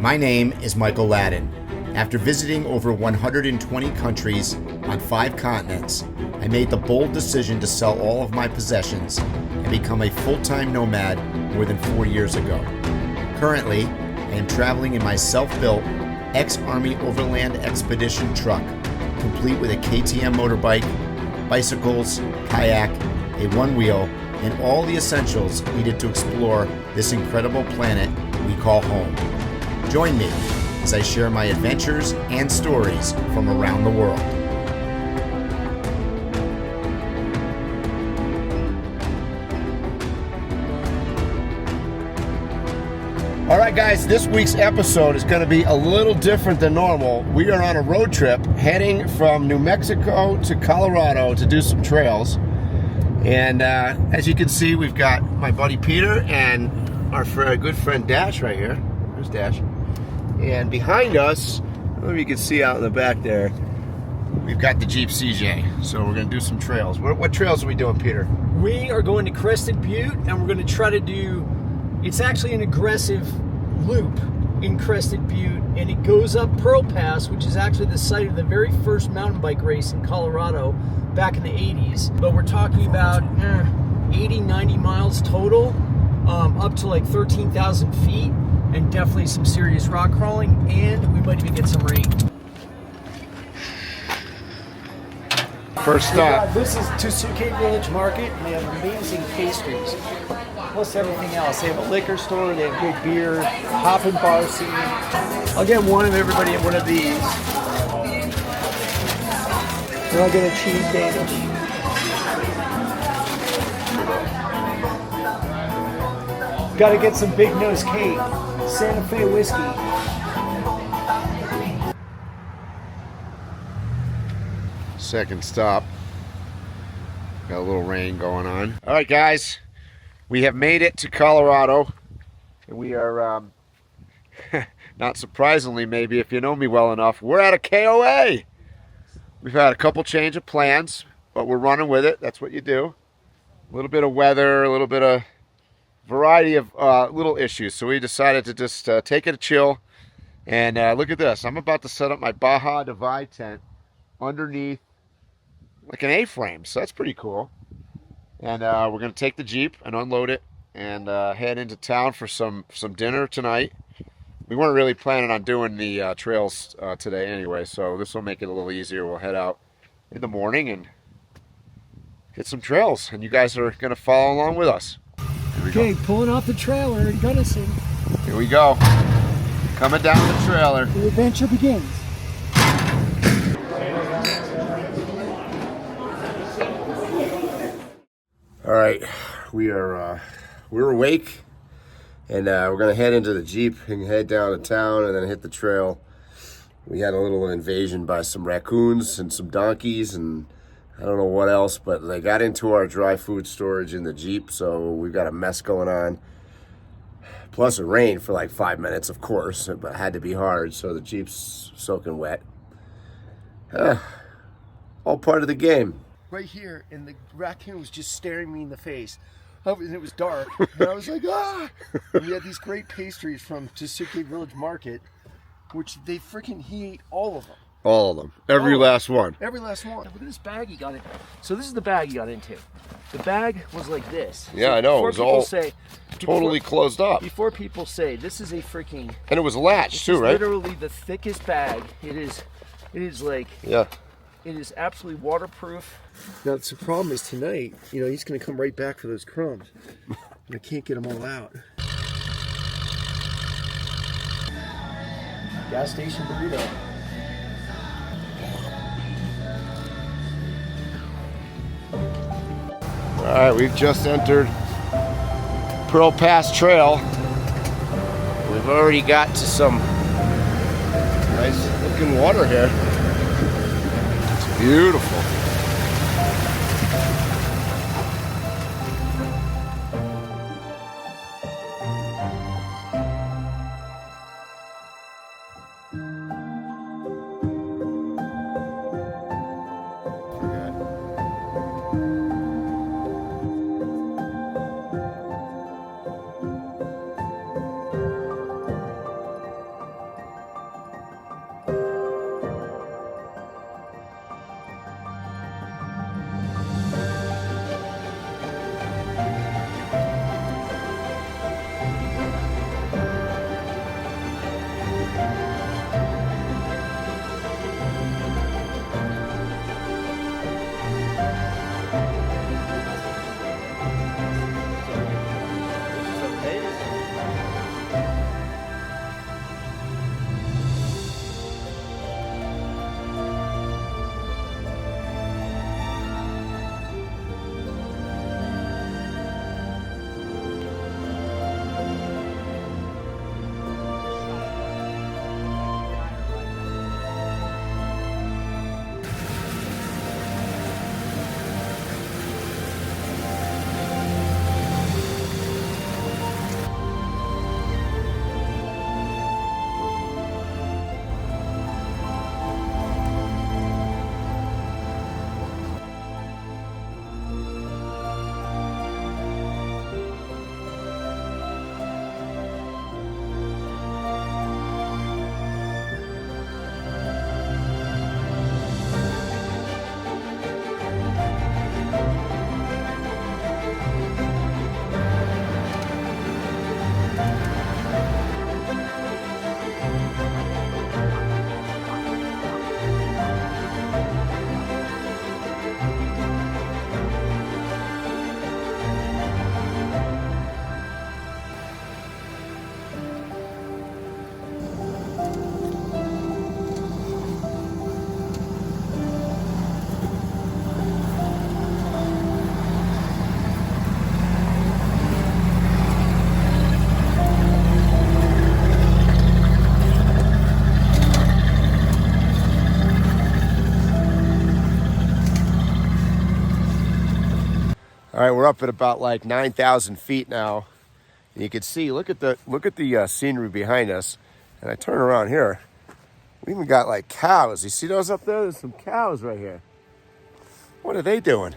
My name is Michael Ladden. After visiting over 120 countries on 5 continents, I made the bold decision to sell all of my possessions and become a full-time nomad more than 4 years ago. Currently, I am traveling in my self-built ex-Army Overland Expedition truck, complete with a KTM motorbike, bicycles, kayak, a one-wheel, and all the essentials needed to explore this incredible planet we call home. Join me as I share my adventures and stories from around the world. All right, guys, this week's episode is going to be a little different than normal. We are on a road trip heading from New Mexico to Colorado to do some trails. And as you can see, we've got my buddy Peter and our good friend Dash right here. There's Dash. And behind us, I don't know if you can see out in the back there, we've got the Jeep CJ. So we're going to do some trails. What trails are we doing, Peter? We are going to Crested Butte, and we're going to try to do, it's actually an aggressive loop in Crested Butte, and it goes up Pearl Pass, which is actually the site of the very first mountain bike race in Colorado back in the 80s. But we're talking about 80, 90 miles total, up to like 13,000 feet, and definitely some serious rock crawling, and we might even get some rain. First stop. This is Schofield Village Market, and they have amazing pastries, plus everything else. They have a liquor store, they have good beer, hopping bar scene. I'll get one of everybody at one of these. And I'll get a cheese Danish. Gotta get some Big Nose cake, Santa Fe whiskey. Second stop. Got a little rain going on. All right, guys, we have made it to Colorado, and we are, not surprisingly, maybe if you know me well enough, we're at a KOA. We've had a couple change of plans, but we're running with it. That's what you do. A little bit of weather, a little bit of variety of little issues. So we decided to just take it a chill. And look at this. I'm about to set up my Baja Divide tent underneath like an A-frame. So that's pretty cool. And we're going to take the Jeep and unload it and head into town for some dinner tonight. We weren't really planning on doing the trails today anyway, so this will make it a little easier. We'll head out in the morning and hit some trails, and you guys are going to follow along with us. Okay, pulling off the trailer in Gunnison. Here we go. Coming down the trailer. The adventure begins. All right, we're awake, and we're gonna head into the Jeep and head down to town and then hit the trail. We had a little invasion by some raccoons and some donkeys and I don't know what else, but they got into our dry food storage in the Jeep, so we've got a mess going on. Plus it rained for like 5 minutes, of course, but it had to be hard, so the Jeep's soaking wet. All part of the game. Right here, and the raccoon was just staring me in the face. And it was dark, and I was like, ah! And we had these great pastries from Schofield Village Market, which he ate all of them. All of them. Every last one. Every last one. Look at this bag he got in. So this is the bag he got into. The bag was like this. Yeah, so I know. It was all totally before, closed up. Before people say, this is a freaking... And it was latched too, right? Literally the thickest bag. It is like... Yeah. It is absolutely waterproof. Now, the problem is tonight, he's going to come right back for those crumbs. And I can't get them all out. Gas station burrito. All right, we've just entered Pearl Pass Trail. We've already got to some nice looking water here. It's beautiful. All right, we're up at about like 9,000 feet now. And you can see, look at the scenery behind us. And I turn around here, we even got like cows. You see those up there? There's some cows right here. What are they doing?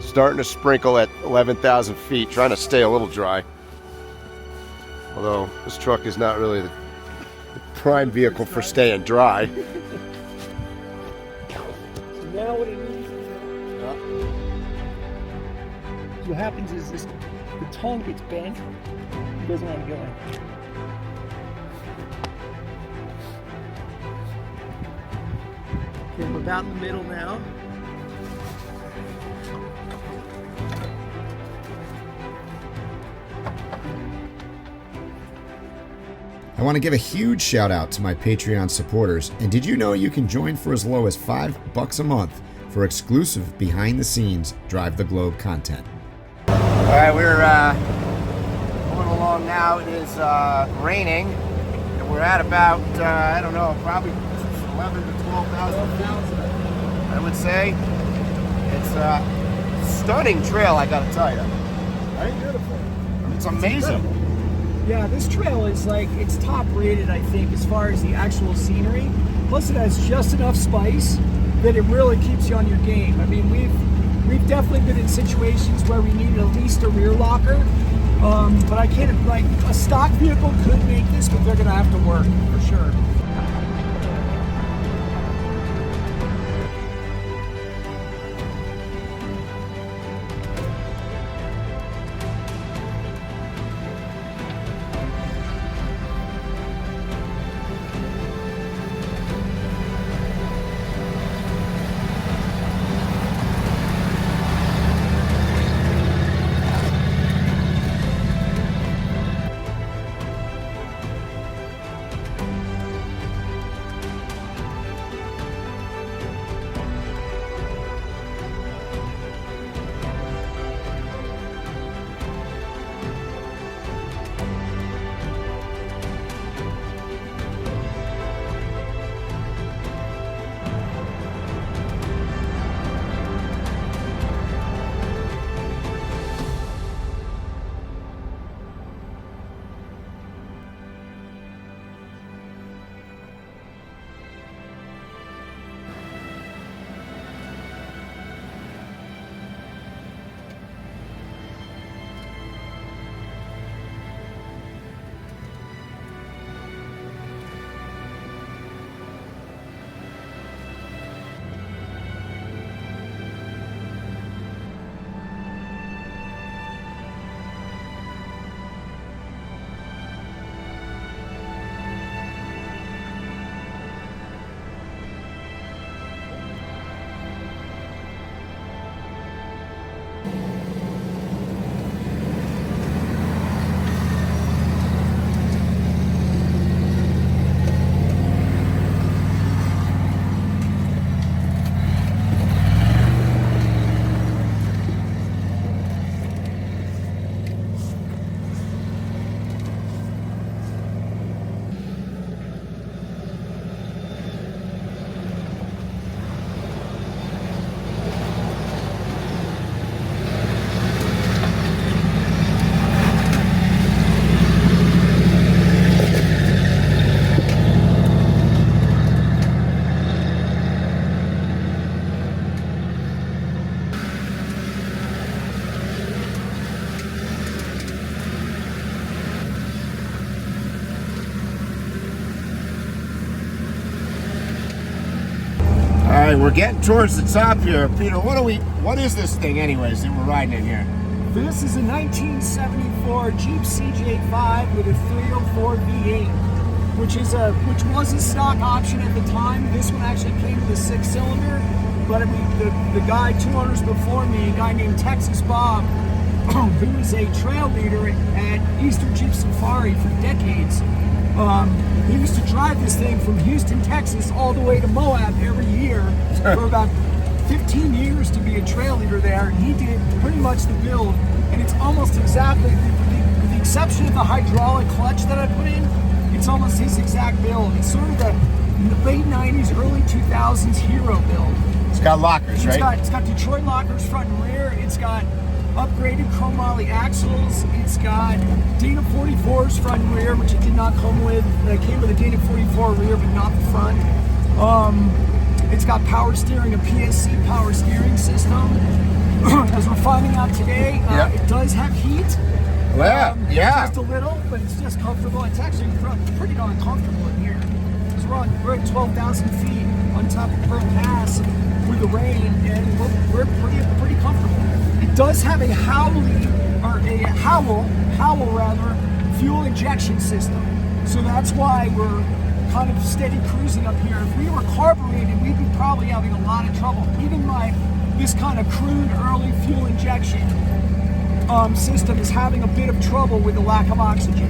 Starting to sprinkle at 11,000 feet, trying to stay a little dry. Although this truck is not really the prime vehicle for staying dry. So now what it needs is, what happens is this, the tongue gets bent. It doesn't want to go in. Okay, I'm about in the middle now. I want to give a huge shout out to my Patreon supporters. And did you know you can join for as low as $5 a month for exclusive behind the scenes Drive the Globe content? All right, we're going along now. It is raining, and we're at about, I don't know, probably 11 to 12,000 feet, I would say. It's a stunning trail, I gotta tell you. Right? Beautiful. It's amazing. Yeah, this trail is like, it's top rated, I think, as far as the actual scenery. Plus it has just enough spice that it really keeps you on your game. I mean, we've definitely been in situations where we needed at least a rear locker. But I can't, like, a stock vehicle could make this, but they're gonna have to work, for sure. right, we're getting towards the top here. Peter, what is this thing anyways that we're riding in here? This is a 1974 Jeep CJ5 with a 304 V8, which was a stock option at the time. This one actually came with a 6-cylinder, but I mean, the guy 2 owners before me, a guy named Texas Bob, who was a trail leader at Eastern Jeep Safari for decades. He used to drive this thing from Houston, Texas, all the way to Moab every year for about 15 years to be a trail leader there. And he did pretty much the build, and it's almost exactly, with the exception of the hydraulic clutch that I put in, it's almost his exact build. It's sort of the late 90s, early 2000s hero build. It's got lockers, right? It's got Detroit lockers front and rear. It's got upgraded chromoly axles. It's got Dana 44s front and rear, which it did not come with. It came with a Dana 44 rear, but not the front. It's got power steering, a PSC power steering system. As we're finding out today, it does have heat. Well, yeah. Just a little, but it's just comfortable. It's actually pretty darn comfortable in here. We're at 12,000 feet on top of Pearl Pass with the rain, and we're pretty comfortable. It does have a Howl fuel injection system, so that's why we're kind of steady cruising up here. If we were carbureted, we'd be probably having a lot of trouble. Even this kind of crude early fuel injection system is having a bit of trouble with the lack of oxygen,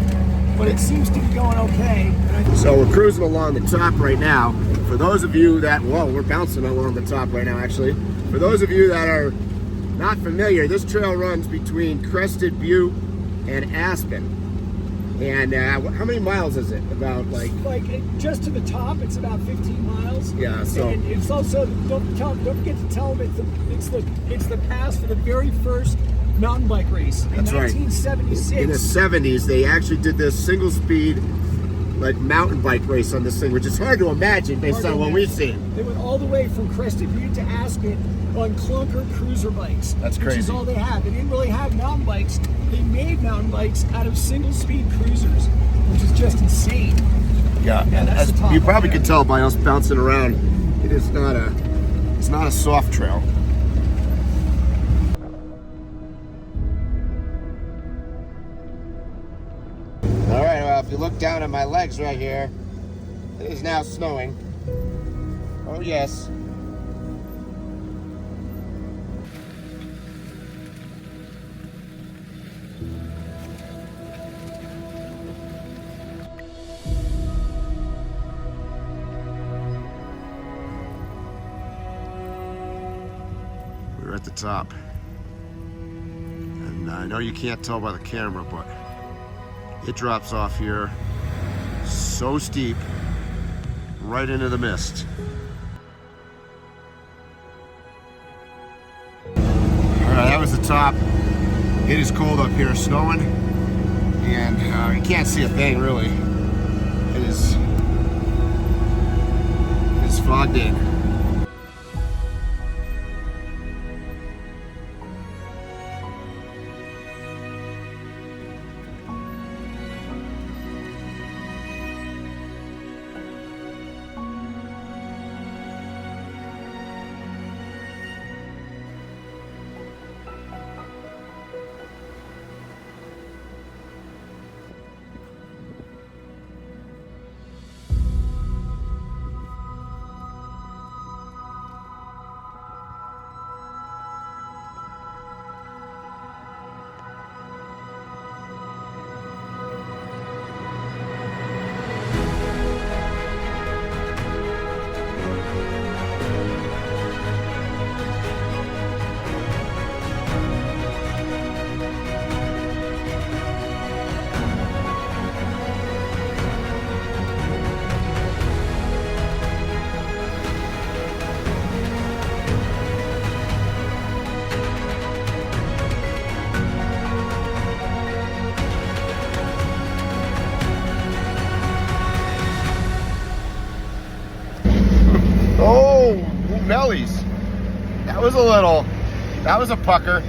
but it seems to be going okay. So we're cruising along the top right now. For those of you that, we're bouncing along the top right now actually. For those of you that are not familiar, this trail runs between Crested Butte and Aspen. And how many miles is it? About like just to the top, it's about 15 miles. Yeah, so and it's also don't forget to tell them it's the pass for the very first mountain bike race in 1976. In the 70s, they actually did this single speed like mountain bike race on this thing, which is hard to imagine based on what we've seen. They went all the way from Crested Butte to Aspen on clunker cruiser bikes. That's crazy. Which is all they had. They didn't really have mountain bikes. They made mountain bikes out of single speed cruisers, which is just insane. Yeah, and as you probably could tell by us bouncing around, it's not a soft trail. All right, well, if you look down at my legs right here, it is now snowing. Oh, yes. We're at the top. And I know you can't tell by the camera, but it drops off here so steep right into the mist. Alright, that was the top. It is cold up here, snowing, and you can't see a thing really. It's fogged in. Oh, bellies. That was a pucker.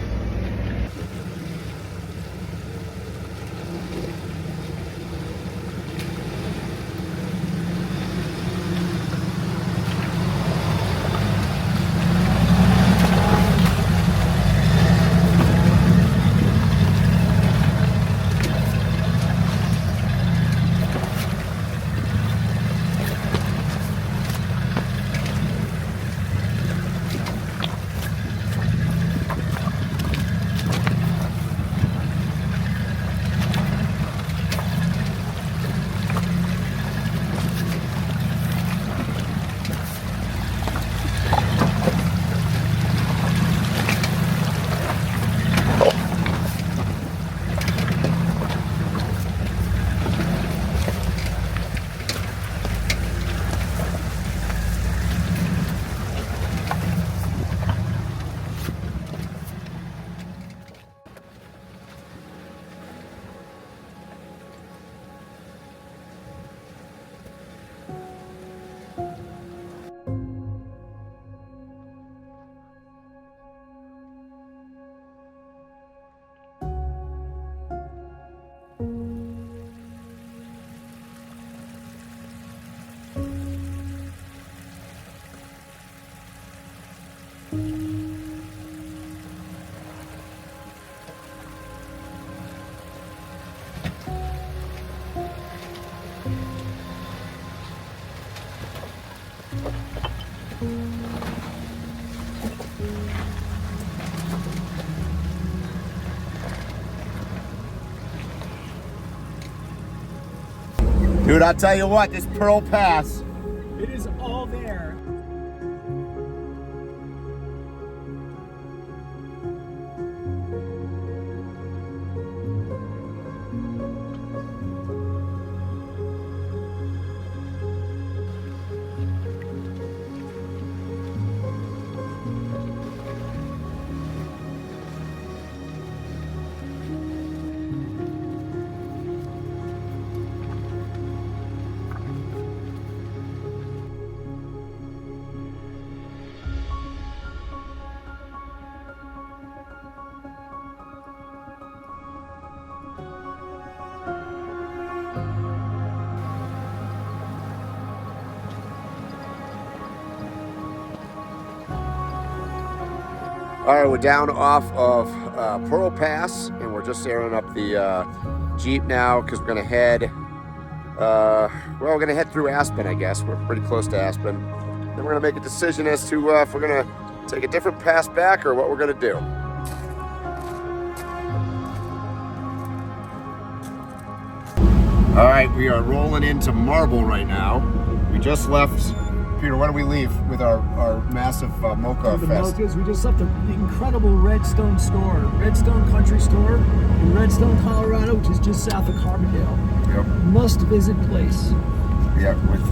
Dude, I'll tell you what, this Pearl Pass. It is all there. All right, we're down off of Pearl Pass, and we're just airing up the Jeep now because we're gonna head. Well, we're gonna head through Aspen, I guess. We're pretty close to Aspen. Then we're gonna make a decision as to if we're gonna take a different pass back or what we're gonna do. All right, we are rolling into Marble right now. We just left. Peter, what do we leave with our massive Mocha The Fest? Mochas, we just left the incredible Redstone store, Redstone Country Store in Redstone, Colorado, which is just south of Carbondale. Yep. Must visit place. Yeah, with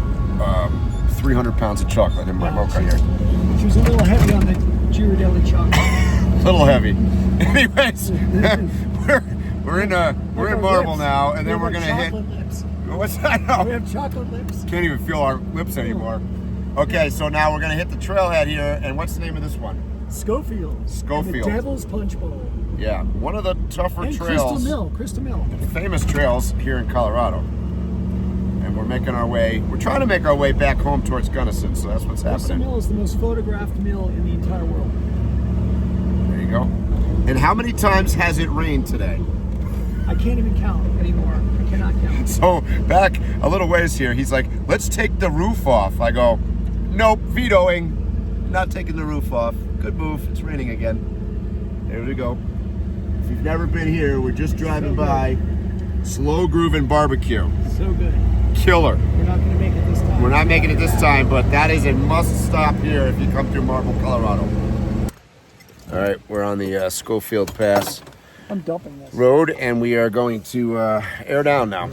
300 pounds of chocolate in my Mocha here. She was a little heavy on the Ghirardelli chocolate. A little heavy. Anyways, we're in Marble lips. now, and then we're have gonna hit. chocolate lips. What's that? We No, have chocolate lips. can't even feel our lips anymore. Okay, so now we're gonna hit the trailhead here, and what's the name of this one? Schofield. Schofield. And the Devil's Punchbowl. Yeah, one of the tougher And trails, Crystal Mill. famous trails here in Colorado. And we're making our way. We're trying to make our way back home towards Gunnison, so that's what's Crystal happening. Mill is the most photographed mill in the entire world. There you go. And how many times has it rained today? I can't even count anymore. I cannot count. So back a little ways here, he's like, let's take the roof off. I go, nope, vetoing. Not taking the roof off. Good move. It's raining again. There we go. If you've never been here, we're just driving by Slow Groovin' Barbecue. So good. Killer. We're not going to make it this time. We're not making it this time, but that is a must stop here if you come through Marble, Colorado. All right, we're on the Schofield Pass I'm dumping this. road, and we are going to air down now.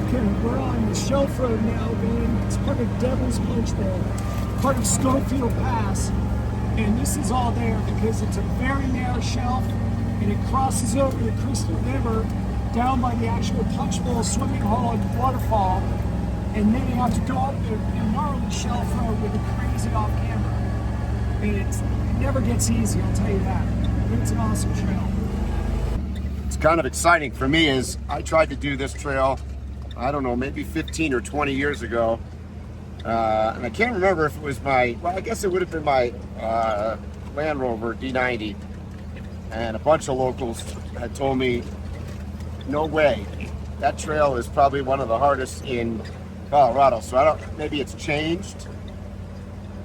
Okay, we're on the Shelf Road now, going. It's part of Devil's Punchbowl. part of Schofield Pass, and this is all there because it's a very narrow shelf, and it crosses over the Crested River down by the actual Punchbowl swimming hole and waterfall, and then you have to go up the gnarly shelf road with a crazy off camera, and it never gets easy, I'll tell you that. But it's an awesome trail. It's kind of exciting for me is I tried to do this trail, I don't know, maybe 15 or 20 years ago. And I can't remember if it was my, well, I guess it would have been my Land Rover D90. And a bunch of locals had told me, no way, that trail is probably one of the hardest in Colorado. So I don't, maybe it's changed,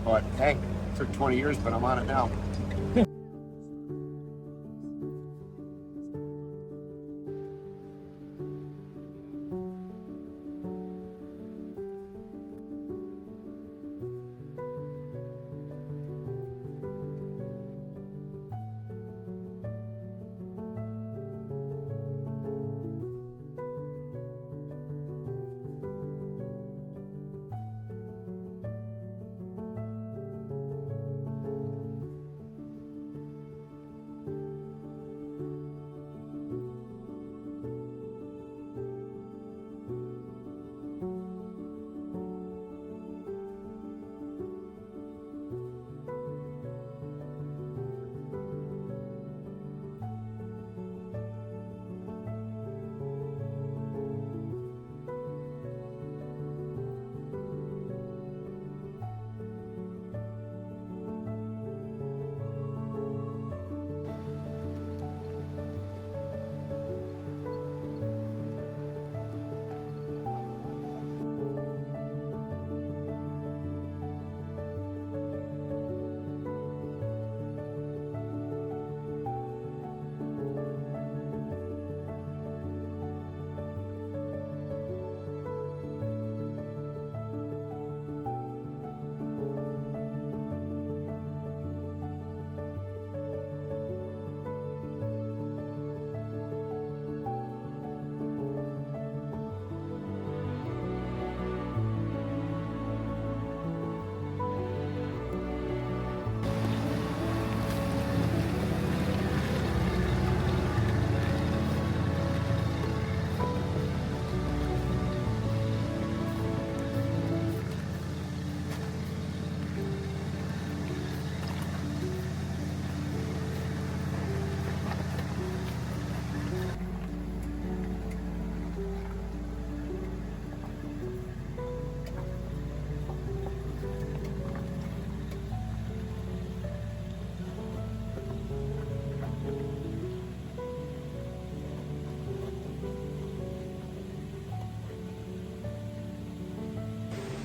but hey, it took 20 years, but I'm on it now.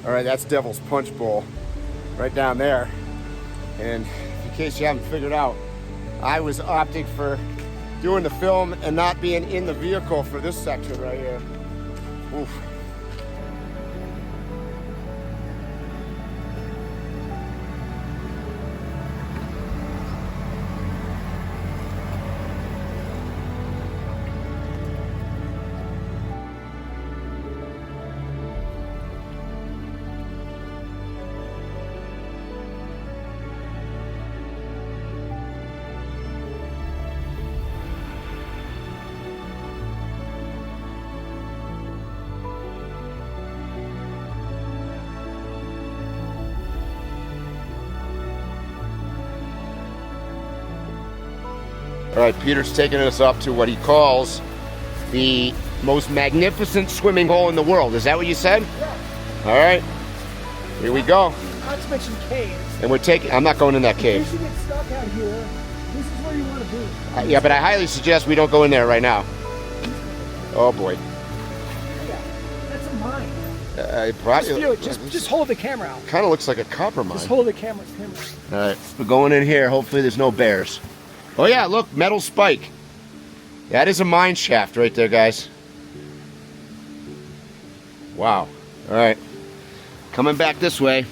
All right, that's Devil's Punchbowl right down there. And in case you haven't figured out, I was opting for doing the film and not being in the vehicle for this section right here. Oof. All right, Peter's taking us up to what he calls the most magnificent swimming hole in the world. Is that what you said? Yeah. All right, here we go. Not to mention caves. And we're taking, I'm not going in that In cave. case you get stuck out here, this is where you want to be. Yeah, but I highly suggest we don't go in there right now. Oh boy. Yeah, that's a mine. Probably, Just view it. Just hold the camera out. kind of looks like a copper mine. Just hold the camera. All right, we're going in here. Hopefully there's no bears. Oh yeah, look, metal spike. That is a mine shaft right there, guys. Wow. All right, coming back this way.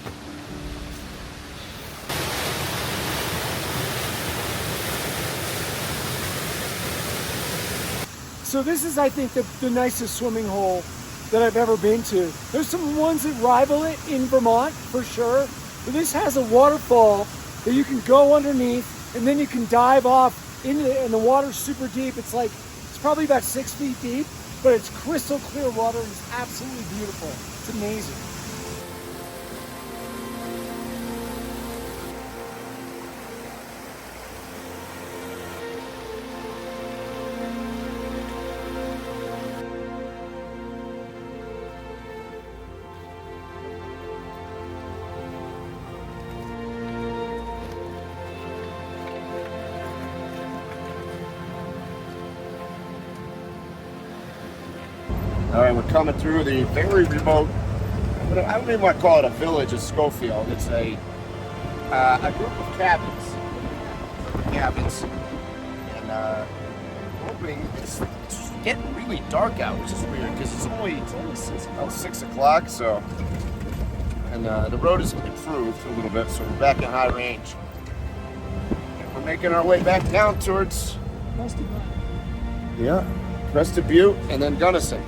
So this is, I think, the nicest swimming hole that I've ever been to. There's some ones that rival it in Vermont, for sure. But this has a waterfall that you can go underneath, and then you can dive off into it, and the water's super deep. It's probably about 6 feet deep, but it's crystal clear water, and it's absolutely beautiful. It's amazing. All right, we're coming through the very remote, I don't even want to call it a village of Schofield. It's a group of cabins. And hoping it's getting really dark out, which is weird because it's only 6 o'clock. So, and the road has improved a little bit, so we're back in high range. And we're making our way back down towards Crested Butte and then Gunnison.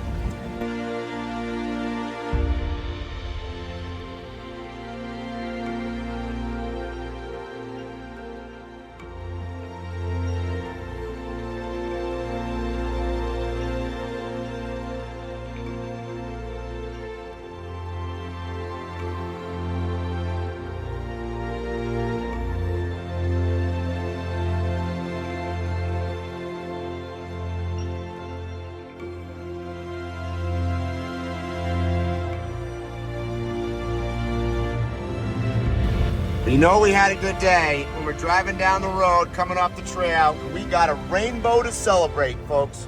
You know we had a good day when we're driving down the road, coming off the trail, and we got a rainbow to celebrate, folks.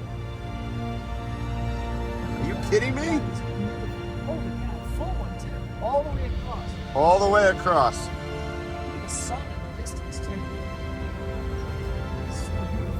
Are you kidding me? Holy cow, full one too. All the way across. All the way across. The sun in the distance too. So beautiful.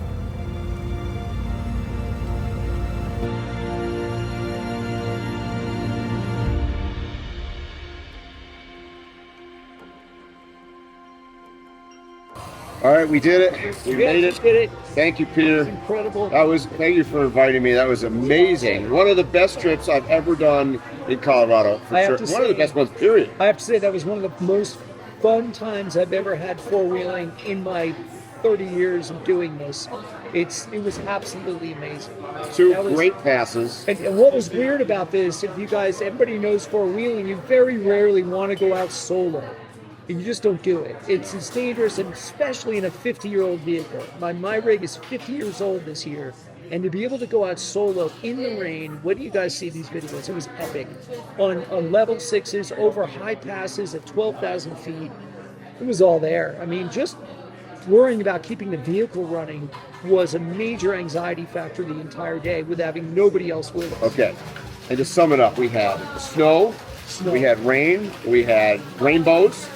All right, we did it. We made it. Did it. Thank you, Peter. Incredible. Thank you for inviting me. That was amazing. One of the best trips I've ever done in Colorado, for sure. One of the best ones, period. I have to say that was one of the most fun times I've ever had four-wheeling in my 30 years of doing this. It was absolutely amazing. Two great passes. And what was weird about this, if you guys, everybody knows four-wheeling, you very rarely want to go out solo. And you just don't do it. It's dangerous, and especially in a 50-year-old vehicle. My rig is 50 years old this year, and to be able to go out solo in the rain, what do you guys see these videos? It was epic. On level 6s, over high passes at 12,000 feet, it was all there. I mean, just worrying about keeping the vehicle running was a major anxiety factor the entire day with having nobody else with us. Okay, and to sum it up, we had snow, we had rain, we had rainbows,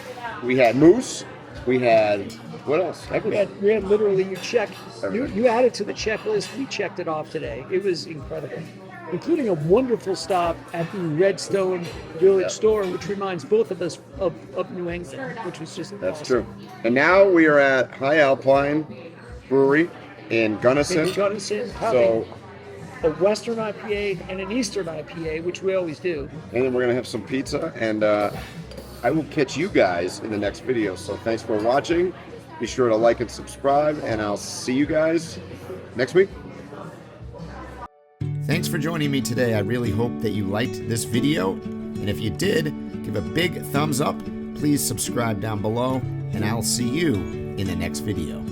we had moose, we had, what else? We had literally, you added to the checklist, we checked it off today. It was incredible, including a wonderful stop at the Redstone Village store, which reminds both of us of New England, which was just That's awesome. true. And now we are at High Alpine Brewery in Gunnison. So a Western IPA and an Eastern IPA, which we always do. And then we're going to have some pizza, and I will catch you guys in the next video. So thanks for watching. Be sure to like and subscribe, and I'll see you guys next week. Thanks for joining me today. I really hope that you liked this video. And if you did, give a big thumbs up. Please subscribe down below, and I'll see you in the next video.